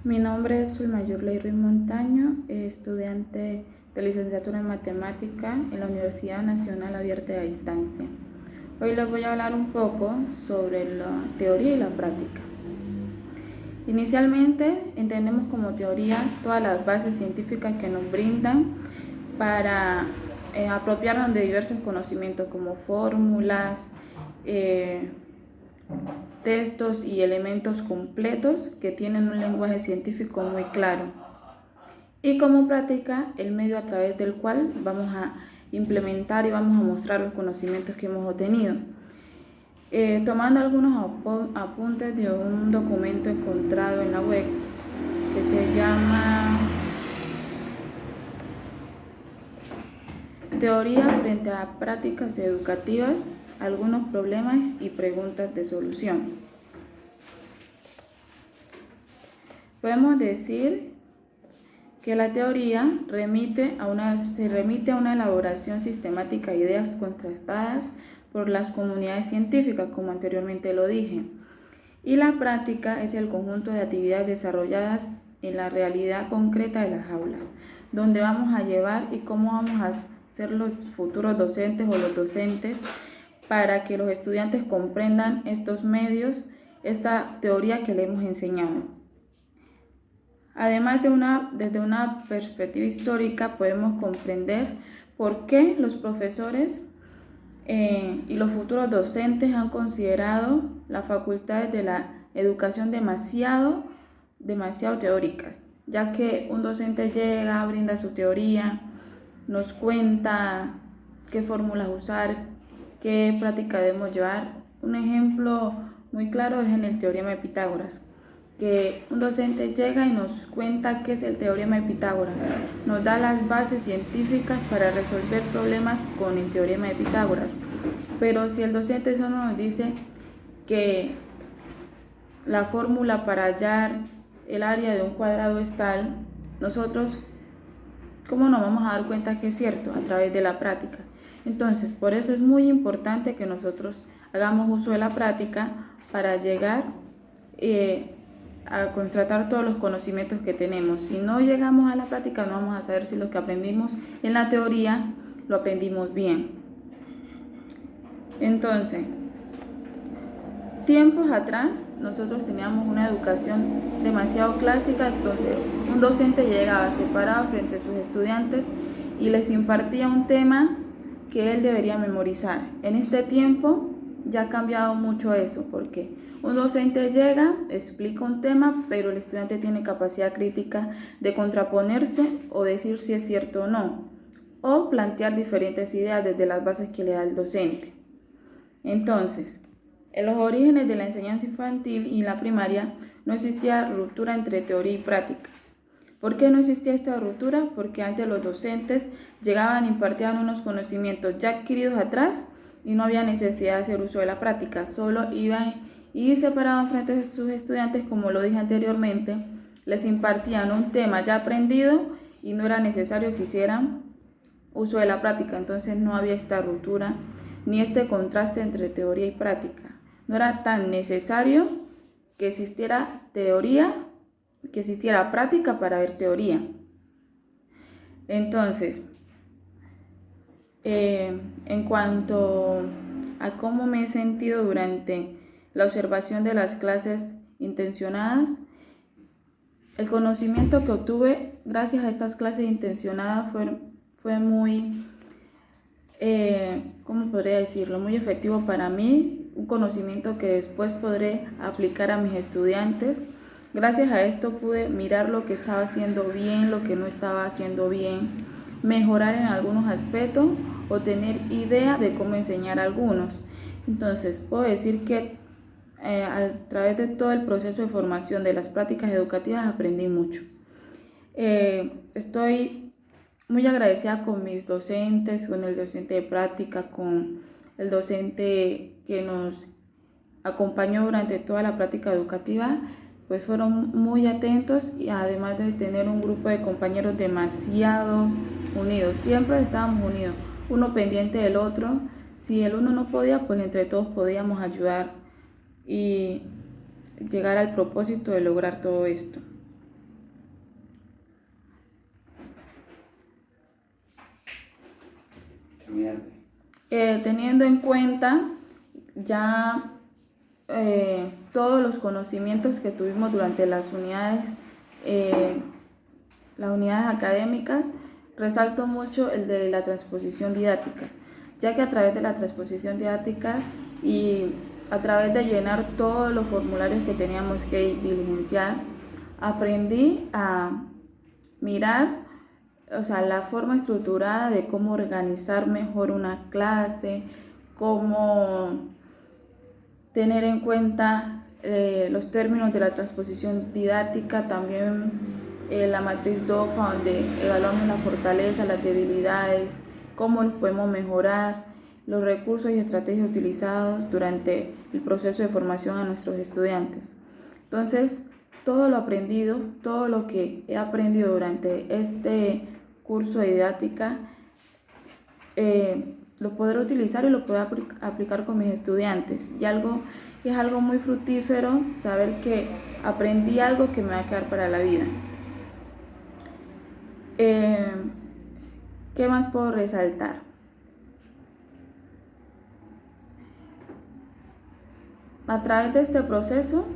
Mi nombre es Sulmayurley Ruiz Montaño, estudiante de licenciatura en matemática en la Universidad Nacional Abierta de Distancia. Hoy les voy a hablar un poco sobre la teoría y la práctica. Inicialmente entendemos como teoría todas las bases científicas que nos brindan para apropiarnos de diversos conocimientos como fórmulas, textos y elementos completos que tienen un lenguaje científico muy claro. Y como práctica, el medio a través del cual vamos a implementar y vamos a mostrar los conocimientos que hemos obtenido. Tomando algunos apuntes de un documento encontrado en la web que se llama Teoría frente a prácticas educativas, algunos problemas y preguntas de solución. Podemos decir que la teoría se remite a una elaboración sistemática de ideas contrastadas por las comunidades científicas, como anteriormente lo dije. Y la práctica es el conjunto de actividades desarrolladas en la realidad concreta de las aulas, donde vamos a llevar y cómo vamos a ser los futuros docentes o los docentes para que los estudiantes comprendan estos medios, esta teoría que le hemos enseñado. Además, desde una perspectiva histórica podemos comprender por qué los profesores y los futuros docentes han considerado las facultades de la educación demasiado teóricas, ya que un docente llega, brinda su teoría, nos cuenta qué fórmulas usar, qué práctica debemos llevar. Un ejemplo muy claro es en el teorema de Pitágoras, que un docente llega y nos cuenta qué es el teorema de Pitágoras, nos da las bases científicas para resolver problemas con el teorema de Pitágoras. Pero si el docente solo nos dice que la fórmula para hallar el área de un cuadrado es tal, nosotros, ¿cómo nos vamos a dar cuenta que es cierto? A través de la práctica. Entonces, por eso es muy importante que nosotros hagamos uso de la práctica para llegar a constatar todos los conocimientos que tenemos. Si no llegamos a la práctica, no vamos a saber si lo que aprendimos en la teoría lo aprendimos bien. Entonces, tiempos atrás nosotros teníamos una educación demasiado clásica donde un docente llegaba separado frente a sus estudiantes y les impartía un tema que él debería memorizar. En este tiempo ya ha cambiado mucho eso, porque un docente llega, explica un tema, pero el estudiante tiene capacidad crítica de contraponerse o decir si es cierto o no, o plantear diferentes ideas desde las bases que le da el docente. Entonces, en los orígenes de la enseñanza infantil y la primaria no existía ruptura entre teoría y práctica. ¿Por qué no existía esta ruptura? Porque antes los docentes llegaban e impartían unos conocimientos ya adquiridos atrás y no había necesidad de hacer uso de la práctica, solo iban y se paraban frente a sus estudiantes, como lo dije anteriormente, les impartían un tema ya aprendido y no era necesario que hicieran uso de la práctica. Entonces no había esta ruptura ni este contraste entre teoría y práctica. No era tan necesario que existiera teoría, que existiera práctica para ver teoría. Entonces, en cuanto a cómo me he sentido durante la observación de las clases intencionadas, el conocimiento que obtuve gracias a estas clases intencionadas fue muy, ¿cómo podría decirlo? Muy efectivo para mí, un conocimiento que después podré aplicar a mis estudiantes. Gracias a esto pude mirar lo que estaba haciendo bien, lo que no estaba haciendo bien, mejorar en algunos aspectos o tener idea de cómo enseñar a algunos. Entonces, puedo decir que a través de todo el proceso de formación de las prácticas educativas aprendí mucho. Estoy muy agradecida con mis docentes, con el docente de práctica, con el docente que nos acompañó durante toda la práctica educativa, pues fueron muy atentos y además de tener un grupo de compañeros demasiado unidos, siempre estábamos unidos, uno pendiente del otro. Si el uno no podía, pues entre todos podíamos ayudar y llegar al propósito de lograr todo esto. Teniendo en cuenta ya todos los conocimientos que tuvimos durante las unidades académicas, resalto mucho el de la transposición didáctica, ya que a través de la transposición didáctica y a través de llenar todos los formularios que teníamos que diligenciar, aprendí a mirar, o sea, la forma estructurada de cómo organizar mejor una clase, cómo tener en cuenta los términos de la transposición didáctica, también la matriz DOFA, donde evaluamos las fortalezas, las debilidades, cómo los podemos mejorar, los recursos y estrategias utilizados durante el proceso de formación a nuestros estudiantes. Entonces, todo lo aprendido, todo lo que he aprendido durante este curso de didáctica, lo podré utilizar y lo podré aplicar con mis estudiantes. Y es algo muy fructífero saber que aprendí algo que me va a quedar para la vida. ¿Qué más puedo resaltar? A través de este proceso